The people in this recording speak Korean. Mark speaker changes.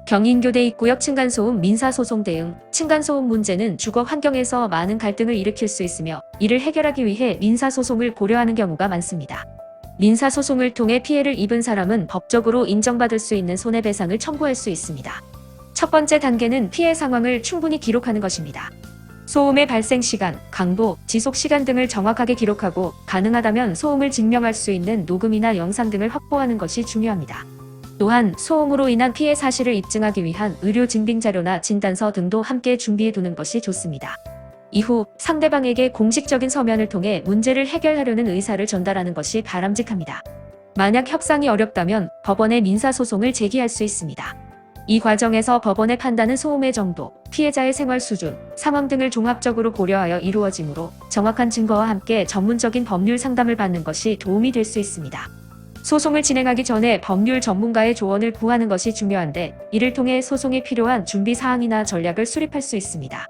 Speaker 1: 경인교대 입구역 층간소음 민사소송 대응. 층간소음 문제는 주거 환경에서 많은 갈등을 일으킬 수 있으며 이를 해결하기 위해 민사소송을 고려하는 경우가 많습니다. 민사소송을 통해 피해를 입은 사람은 법적으로 인정받을 수 있는 손해배상을 청구할 수 있습니다. 첫 번째 단계는 피해 상황을 충분히 기록하는 것입니다. 소음의 발생 시간, 강도, 지속 시간 등을 정확하게 기록하고 가능하다면 소음을 증명할 수 있는 녹음이나 영상 등을 확보하는 것이 중요합니다. 또한 소음으로 인한 피해 사실을 입증하기 위한 의료 증빙 자료나 진단서 등도 함께 준비해 두는 것이 좋습니다. 이후 상대방에게 공식적인 서면을 통해 문제를 해결하려는 의사를 전달하는 것이 바람직합니다. 만약 협상이 어렵다면 법원에 민사소송을 제기할 수 있습니다. 이 과정에서 법원의 판단은 소음의 정도, 피해자의 생활 수준, 상황 등을 종합적으로 고려하여 이루어지므로 정확한 증거와 함께 전문적인 법률 상담을 받는 것이 도움이 될 수 있습니다. 소송을 진행하기 전에 법률 전문가의 조언을 구하는 것이 중요한데 이를 통해 소송에 필요한 준비 사항이나 전략을 수립할 수 있습니다.